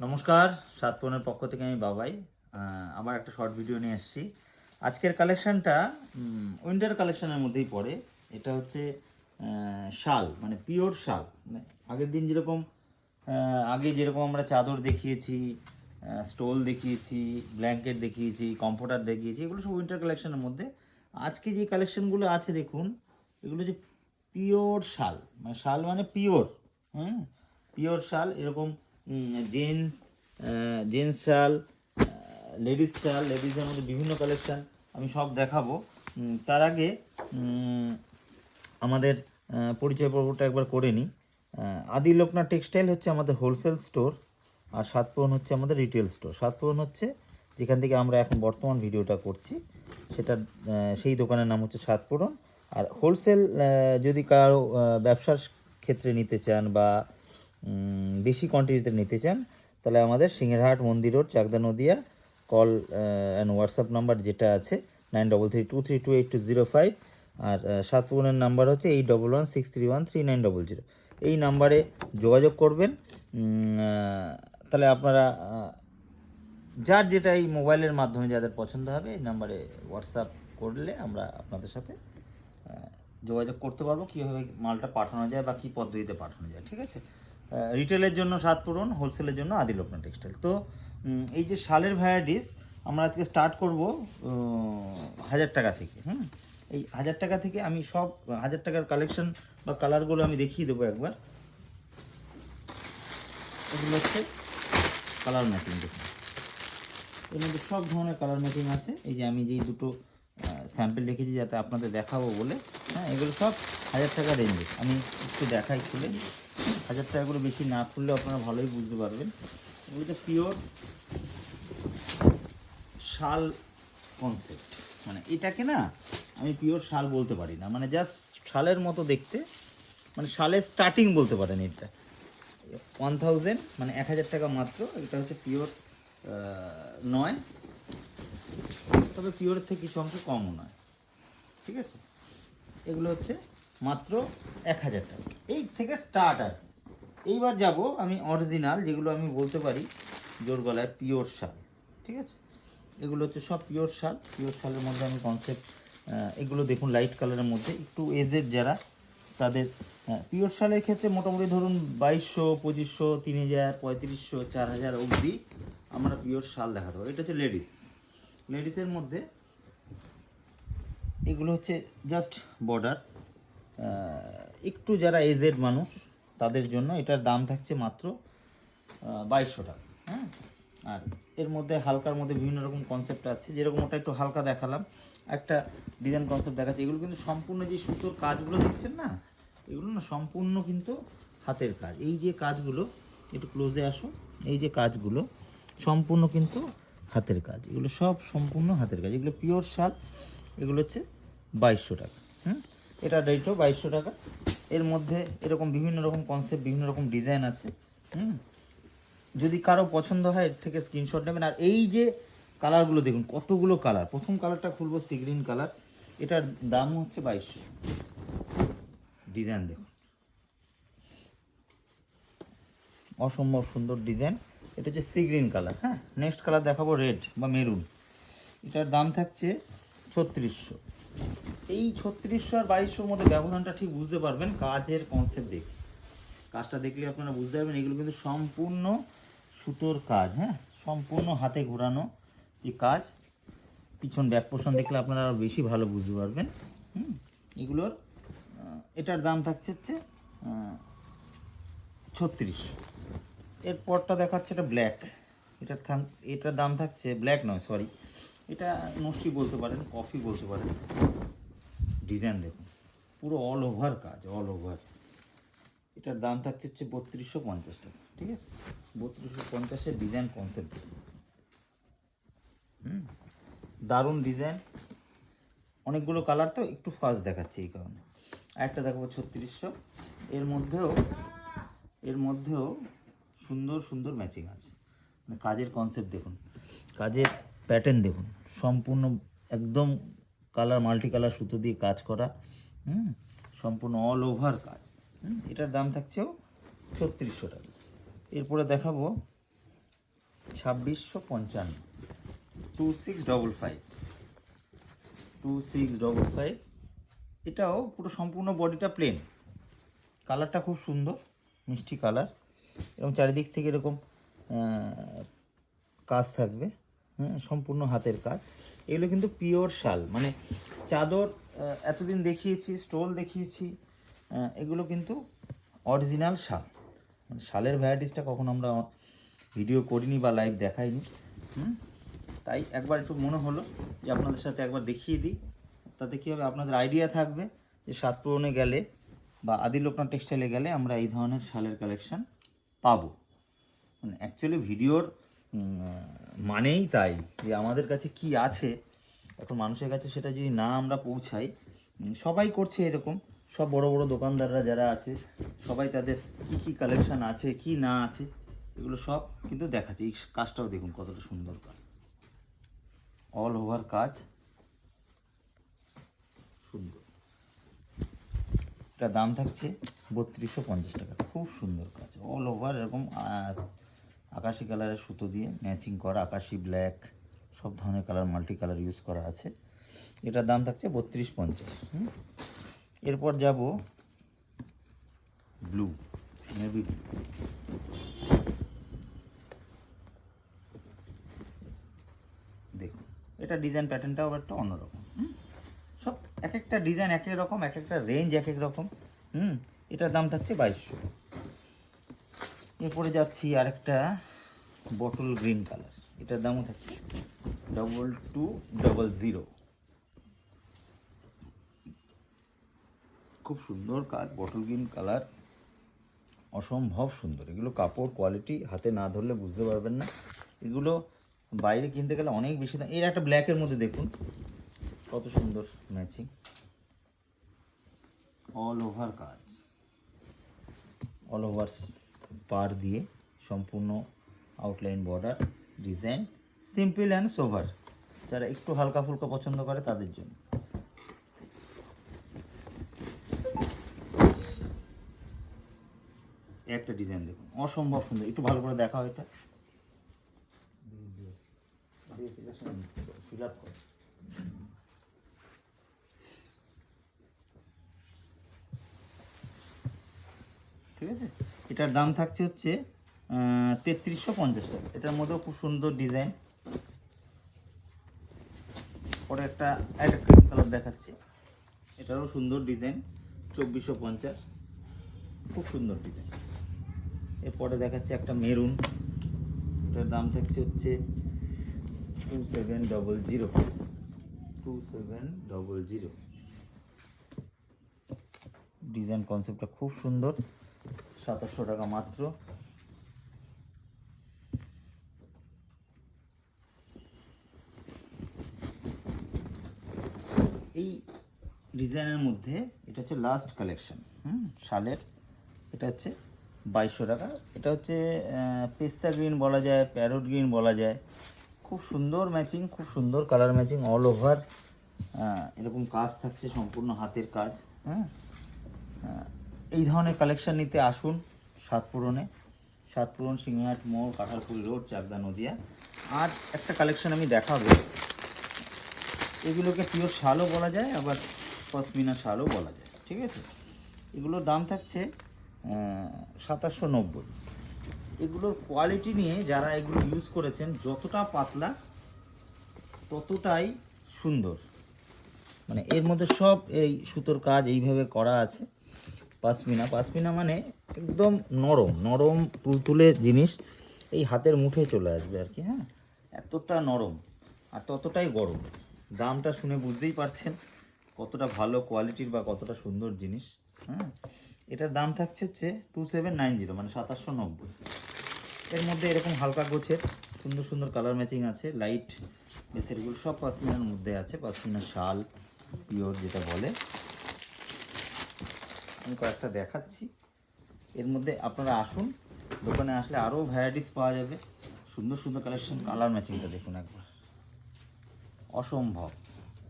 নমস্কার, সাতপনের পক্ষ থেকে আমি বাবাই। আবার একটা শর্ট ভিডিও নিয়ে এসেছি। আজকের কালেকশানটা উইন্টার কালেকশানের মধ্যেই পড়ে। এটা হচ্ছে শাল, মানে পিওর শাল। মানে আগের দিন যেরকম আগে যেরকম আমরা চাদর দেখিয়েছি, স্টোল দেখিয়েছি, ব্ল্যাঙ্কেট দেখিয়েছি, কমফোর্টার দেখিয়েছি, এগুলো সব উইন্টার কালেকশানের মধ্যে। আজকে যে কালেকশানগুলো আছে দেখুন, এগুলো হচ্ছে পিওর শাল, মানে শাল মানে পিওর। পিওর শাল, এরকম জেন্টস জেন্টস শাল, লেডিস শাল, লেডিসের মধ্যে বিভিন্ন কালেকশান আমি সব দেখাবো। তার আগে আমাদের পরিচয় পর্বটা একবার করে নিই। আদি লোকনাথ টেক্সটাইল হচ্ছে আমাদের হোলসেল স্টোর, আর সাতপুরন হচ্ছে আমাদের রিটেল স্টোর। সাতপুরন হচ্ছে যেখান থেকে আমরা এখন বর্তমান ভিডিওটা করছি, সেটা সেই দোকানের নাম হচ্ছে সাতপুরন। আর হোলসেল যদি কারো ব্যবসার ক্ষেত্রে নিতে চান বা বেশি কোয়ান্টিটিতে নিতে চান, তাহলে আমাদের সিংহেরহাট মন্দির road, Chakdah Nadia, call and WhatsApp number যেটা আছে 9332328205। আর সাতপুরনের নাম্বার হচ্ছে 8116313900। এই নাম্বারে যোগাযোগ করবেন। তাহলে আপনারা যার যেটা এই মোবাইলের মাধ্যমে যাদের পছন্দ হবে এই নাম্বারে হোয়াটসঅ্যাপ করলে আমরা আপনাদের সাথে যোগাযোগ করতে পারবো কীভাবে মালটা পাঠানো যায় বা কী পদ্ধতিতে পাঠানো যায়। ঠিক আছে? রিটেলের জন্য সাতপুরন, হোলসেলের জন্য আদি লোকনাথ টেক্সটাইল। তো এই যে শালের ভ্যারাইটিস আমরা আজকে স্টার্ট করব 1000 টাকা থেকে। এই 1000 টাকা থেকে আমি সব 1000 টাকার কালেকশন বা কালারগুলো আমি দেখিয়ে দেবো একবার। এগুলো হচ্ছে কালার ম্যাচিং। দেখুন, এর মধ্যে সব ধরনের কালার ম্যাচিং আছে। এই যে আমি যেই দুটো স্যাম্পল রেখেছি যাতে আপনাদের দেখাবো বলে, এগুলো সব 1000 টাকা রেঞ্জে। আমি একটু দেখাই খুলে। 1000 টাকাগুলো বেশি না খুললে আপনারা ভালোই বুঝতে পারবেন। এগুলো তো পিওর শাল কনসেপ্ট, মানে এটাকে না আমি পিওর শাল বলতে পারি না, মানে জাস্ট শালের মতো দেখতে, মানে শালের স্টার্টিং বলতে পারেন। এটা 1000, মানে 1000 টাকা মাত্র। এটা হচ্ছে পিওর নয়, তবে পিওরের থেকে কিছু অংশ কমও নয়। ঠিক আছে? এগুলো হচ্ছে মাত্র 1000 টাকা, এই থেকে স্টার্ট। আর এইবার যাব আমি অরিজিনাল, যেগুলো আমি বলতে পারি জোর গলায় পিওর শাল। ঠিক আছে? এগুলো হচ্ছে সব পিওর শাল। পিওর শালের মধ্যে আমি কনসেপ্ট, এগুলো দেখুন লাইট কালারের মধ্যে, একটু এজেড যারা তাদের পিওর শালের ক্ষেত্রে মোটামুটি ধরুন 2200, 2500, 3000, 3500, 4000 অবধি আমরা পিওর শাল দেখাতে পারি। এটা হচ্ছে লেডিসের মধ্যে। এগুলো হচ্ছে জাস্ট বর্ডার, একটু যারা এজেড মানুষ তাদের জন্য এটার দাম থাকছে মাত্র 2200 টাকা। আর এর মধ্যে হালকার মধ্যে বিভিন্ন রকম কনসেপ্ট আছে, যেরকম ওটা একটু হালকা দেখালাম, একটা ডিজাইন কনসেপ্ট দেখাচ্ছে। এগুলো কিন্তু সম্পূর্ণ যে সুতোর কাজগুলো দেখছেন না, এগুলো না সম্পূর্ণ কিন্তু হাতের কাজ। এই যে কাজগুলো, একটু ক্লোজে আসো, এই যে কাজগুলো সম্পূর্ণ কিন্তু হাতের কাজ। এগুলো সব সম্পূর্ণ হাতের কাজ। এগুলো পিওর শাল। এগুলো হচ্ছে 2200 টাকা। এটার রেটও 2200 টাকা। এর মধ্যে এরকম বিভিন্ন রকম কনসেপ্ট, বিভিন্ন রকম ডিজাইন আছে। যদি কারো পছন্দ হয় এর থেকে স্ক্রিনশট নেবেন। আর এই যে কালারগুলো দেখুন, কতগুলো কালার। প্রথম কালারটা খুলবো সি গ্রিন কালার, এটার দাম হচ্ছে 2200। ডিজাইন দেখুন, অসম্ভব সুন্দর ডিজাইন। এটা হচ্ছে sea green colour. Next colour দেখাবো রেড বা মেরুন। এটার দাম থাকছে 3600। এই 3600 আর 2200-র মধ্যে ব্যবধানটা ঠিক বুঝতে পারবেন কাজের কনসেপ্ট দেখে। কাজটা দেখলে আপনারা বুঝতে পারবেন এগুলো কিন্তু সম্পূর্ণ সুতোর কাজ। সম্পূর্ণ হাতে ঘোরানো এই কাজ। পিছন ব্যাক পোর্শন দেখলে আপনারা আরও বেশি ভালো বুঝতে পারবেন। এগুলোর এটার দাম থাকছে হচ্ছে 3600। এরপরটা দেখাচ্ছে এটা ব্ল্যাক। এটার দাম থাকছে, ব্ল্যাক নয় সরি, এটা নস্টি বলতে পারেন, কফি বলতে পারেন। ডিজাইন দেখুন, পুরো অল ওভার কাজ, অল ওভার। এটার দাম থাকছে হচ্ছে 3250 টাকা। ঠিক আছে? 3250-এর ডিজাইন কনসেপ্ট। দারুণ ডিজাইন, অনেকগুলো কালার তো একটু ফাস্ট দেখাচ্ছে এই কারণে। আরেকটা দেখাবো 3600। এর মধ্যেও সুন্দর সুন্দর ম্যাচিং আছে। মানে কাজের কনসেপ্ট দেখুন, কাজের প্যাটার্ন দেখুন, সম্পূর্ণ একদম কালার, মাল্টি কালার সুতো দিয়ে কাজ করা। সম্পূর্ণ অল ওভার কাজ। এটার দাম থাকছেও 3600 টাকা। এরপরে দেখাবো 2655, 2655, 2655। এটাও পুরো সম্পূর্ণ বডিটা প্লেন, কালারটা খুব সুন্দর মিষ্টি কালার, এবং চারিদিক থেকে এরকম কাজ থাকবে, হ্যাঁ, সম্পূর্ণ হাতের কাজ। এগুলো কিন্তু পিওর শাল, মানে চাদর এতদিন দেখিয়েছি, স্টোল দেখিয়েছি, এগুলো কিন্তু অরিজিনাল শাল। মানে শালের ভ্যারাইটিসটা কখনো আমরা ভিডিও করিনি বা লাইভ দেখাইনি, তাই একবার একটু মনে হলো যে আপনাদের সাথে একবার দেখিয়ে দিই। তাতে কী হবে, আপনাদের আইডিয়া থাকবে যে সাতপুরনে গেলে বা আদিলোকনাথ টেক্সটাইলে গেলে আমরা এই ধরনের শালের কালেকশান পাবো। মানে অ্যাকচুয়ালি ভিডিওর মানেই তাই, যে আমাদের কাছে কি আছে এখন মানুষের কাছে সেটা যদি না আমরা পৌঁছাই, সবাই করছে এরকম, সব বড় বড় দোকানদাররা যারা আছে সবাই তাদের কি কি কালেকশান আছে কি না আছে এগুলো সব কিন্তু দেখাচ্ছে। এই কাজটাও দেখুন কতটা সুন্দর কাজ, অল ওভার কাজ, সুন্দর। এটার দাম থাকছে 3250 টাকা। খুব সুন্দর কাজ, অল ওভার এরকম আকাশি কালারের সুতো দিয়ে ম্যাচিং করা, আকাশি ব্ল্যাক সব ধরনের কালার, মাল্টি কালার ইউজ করা আছে। এটার দাম থাকছে 3250। এরপর যাব ব্লু, নেভি ব্লু। দেখুন এটা ডিজাইন প্যাটার্নটাও একটা অন্যরকম, সব এক একটা ডিজাইন এক এক রকম, এক একটা রেঞ্জ এক এক রকম। এটার দাম থাকছে 2200। এরপরে যাচ্ছি আরেকটা বটল গ্রিন কালার, এটার দামও থাকছে 2200। খুব সুন্দর কাজ, বটল গ্রিন কালার, অসম্ভব সুন্দর। এগুলো কাপড় কোয়ালিটি হাতে না ধরলে বুঝতে পারবেন না, এগুলো বাইরে কিনতে গেলে অনেক বেশি দাম। এর একটা ব্ল্যাকের মধ্যে দেখুন কত সুন্দর ম্যাচিং, অল ওভার কাজ, অল ওভার পার দিয়ে সম্পূর্ণ outline border design, simple and sober. যারা একটু হালকা ফুলকা পছন্দ করে তাদের জন্য। একটা ডিজাইন দেখুন অসম্ভব সুন্দর, একটু ভালো করে দেখাও এটা, ফিল আপ কর। ঠিক আছে, এটার দাম থাকছে হচ্ছে 3350 টাকা। এটার মধ্যেও খুব সুন্দর ডিজাইন। পরে একটা ক্রিম কালার দেখাচ্ছি, এটারও সুন্দর ডিজাইন, 2450, খুব সুন্দর ডিজাইন। এরপরে দেখাচ্ছে একটা মেরুন, এটার দাম থাকছে হচ্ছে 2700, 2700। ডিজাইন কনসেপ্টটা খুব সুন্দর, 2700 টাকা মাত্র। এই ডিজাইনের মধ্যে এটা হচ্ছে লাস্ট কালেকশন, শালের। এটা হচ্ছে 2200 টাকা। এটা হচ্ছে পেস্তা গ্রিন বলা যায়, প্যারোট গ্রিন বলা যায়। খুব সুন্দর ম্যাচিং, খুব সুন্দর কালার ম্যাচিং, অল ওভার এরকম কাজ থাকছে, সম্পূর্ণ হাতের কাজ। এই ধরনের কালেকশন নিতে আসুন সাতপুরনে, সাতপুরন সিংহাট মোড়, কাঁঠালপুরি রোড, চাকদা, নদিয়া। আর একটা কালেকশন আমি দেখাবো, এগুলোকে পিওর শালও বলা যায়, আবার পশমিনা শালও বলা যায়। ঠিক আছে, এগুলোর দাম থাকছে 2790। এগুলোর কোয়ালিটি নিয়ে যারা এগুলো ইউজ করেছেন, যতটা পাতলা ততটাই সুন্দর। মানে এর মধ্যে সব এই সুতোর কাজ এইভাবে করা আছে। পাশমিনা মানে একদম নরম নরম তুলতুলে জিনিস, এই হাতের মুঠে চলে আসবে আর কি। হ্যাঁ, এতটা নরম আর ততটাই গরম। দামটা শুনে বুঝতেই পারছেন কতটা ভালো কোয়ালিটির বা কতটা সুন্দর জিনিস। হ্যাঁ, এটার দাম থাকছে হচ্ছে 2790, মানে 2790। এর মধ্যে এরকম হালকা গোছের সুন্দর সুন্দর কালার ম্যাচিং আছে, লাইট বেসের, এগুলো সব পাশমিনার মধ্যে আছে। পাশমিনা শাল পিওর যেটা বলে, আমি কয়েকটা দেখাচ্ছি। এর মধ্যে আপনারা আসুন, দোকানে আসলে আরও ভ্যারাইটিস পাওয়া যাবে, সুন্দর সুন্দর কালেকশন। কালার ম্যাচিংটা দেখুন একবার, অসম্ভব।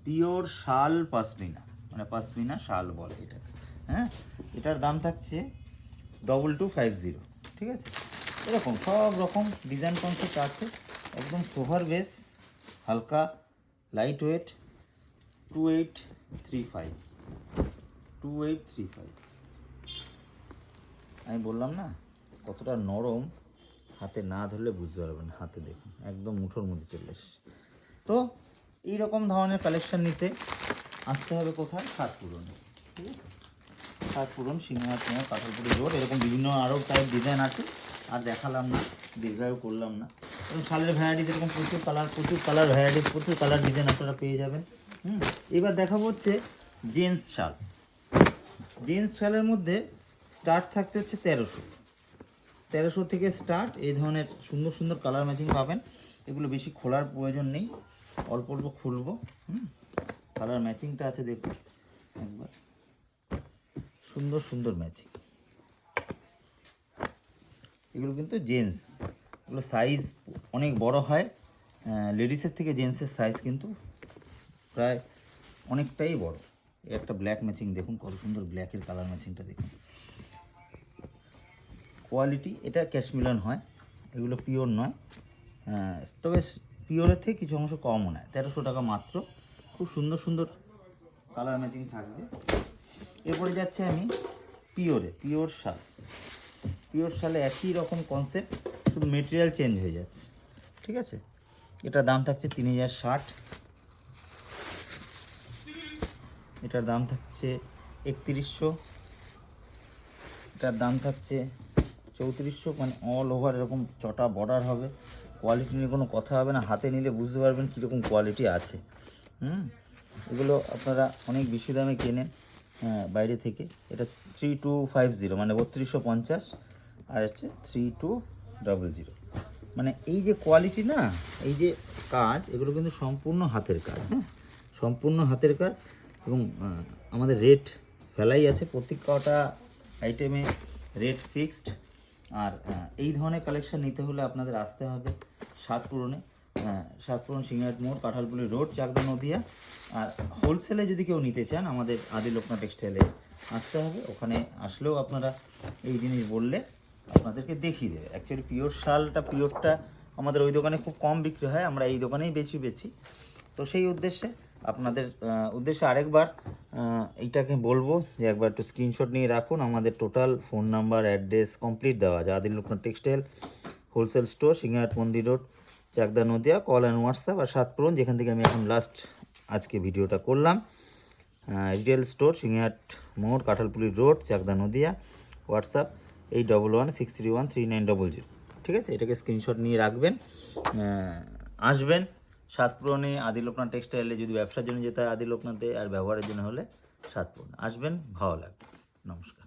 পিওর শাল পাশমিনা, মানে পাশমিনা শাল বলে এটাকে। হ্যাঁ, এটার দাম থাকছে 2250। ঠিক আছে, এরকম সব রকম ডিজাইন কনসেপ্ট আছে। একদম সোভার বেস, হালকা লাইট ওয়েট, 2835 2835। আমি বললাম না কতটা নরম, হাতে না ধরলে বুঝতে পারবেন। হাতে দেখুন একদম মুঠোর মধ্যে চলে এসছে। তো এইরকম ধরনের কালেকশন নিতে আসতে হবে কোথায়? সাতপুরনে। ঠিক আছে, সাতপুরন, সিংহাট মোড়, কাঁঠালপুরি রোড। এরকম বিভিন্ন আরও টাইপ ডিজাইন আছে, আর দেখালাম না, দীর্ঘায়ু করলাম না। এবং শালের ভ্যারাইটিস এরকম প্রচুর কালার ভ্যারাইটিস, প্রচুর কালার ডিজাইন আপনারা পেয়ে যাবেন। এবার দেখাবো হচ্ছে জেন্টস শাল। জেন্টস শালের মধ্যে স্টার্ট থাকতে হচ্ছে 1300 থেকে স্টার্ট। এই ধরনের সুন্দর সুন্দর কালার ম্যাচিং পাবেন। এগুলো বেশি খোলার প্রয়োজন নেই, অল্প অল্প খুলবো। কালার ম্যাচিংটা আছে দেখুন একবার, সুন্দর সুন্দর ম্যাচিং। এগুলো কিন্তু জেন্টস, এগুলো সাইজ অনেক বড় হয়। লেডিসের থেকে জেন্টসের সাইজ কিন্তু প্রায় অনেকটাই বড়। একটা ব্ল্যাক ম্যাচিং দেখুন, কত সুন্দর ব্ল্যাকের কালার ম্যাচিংটা দেখুন। কোয়ালিটি এটা ক্যাশমিলান হয়, এগুলো পিওর নয়, তবে পিওরের থেকে কিছু অংশ কমও নেয়। 1300 টাকা মাত্র। খুব সুন্দর সুন্দর কালার ম্যাচিং থাকবে। এরপরে যাচ্ছে আমি পিওর শাল। পিওর শালে একই রকম কনসেপ্ট, শুধু মেটেরিয়াল চেঞ্জ হয়ে যাচ্ছে। ঠিক আছে, এটার দাম থাকছে 3060, এটার দাম থাকছে 3100, এটার দাম থাকছে 3400। মানে অল ওভার এরকম চটা বর্ডার হবে। কোয়ালিটি নিয়ে কোনো কথা হবে না, হাতে নিলে বুঝতে পারবেন কীরকম কোয়ালিটি আছে। এগুলো আপনারা অনেক বেশি দামে কেনেন বাইরে থেকে। এটা 3250, মানে 3250, আর হচ্ছে 3200। মানে এই যে কোয়ালিটি না, এই যে কাজ, এগুলো কিন্তু সম্পূর্ণ হাতের কাজ। সম্পূর্ণ হাতের কাজ। এবং আমাদের রেট ফেলাই আছে, প্রত্যেক কটা আইটেমে রেট ফিক্সড। আর এই ধরনের কালেকশন নিতে হলে আপনাদের আসতে হবে সাতপুরনে। সাতপুরন, সিংহাট মোড়, কাঁঠালপুলি রোড, চাকদা নদিয়া। আর হোলসেলে যদি কেউ নিতে চান, আমাদের আদি লোকনাথ টেক্সটাইলে আসতে হবে। ওখানে আসলেও আপনারা এই জিনিস বললে আপনাদেরকে দেখিয়ে দেবে। অ্যাকচুয়ালি পিওরটা আমাদের ওই দোকানে খুব কম বিক্রি হয়, আমরা এই দোকানেই বেছি। তো সেই উদ্দেশ্যে আপনাদের উদ্দেশ্যে আরেকবার এইটাকে বলবো যে একবার একটু স্ক্রিনশট নিয়ে রাখুন। আমাদের total phone number, address complete দেওয়া আছে। Adi Loknath textile wholesale store, Singhat Mandir road, Chakdah Nadia. Call and WhatsApp. আর সাতপুরন, যেখান থেকে আমি এখন লাস্ট আজকে ভিডিওটা করলাম, রিটেল স্টোর, সিংহাট মোড়, কাঁঠালপুলি রোড, চাকদা নদিয়া। হোয়াটসঅ্যাপ 8116313900। ঠিক আছে, এটাকে স্ক্রিনশট নিয়ে রাখবেন। আসবেন সাতপুরনে আদি লোকনাথ টেক্সটাইলে। যদি ব্যবসার জন্য যেতে হয় আদি লোকনাথে, আর ব্যবহারের জন্য হলে সাতপুরনে আসবেন, ভালো লাগবে। নমস্কার।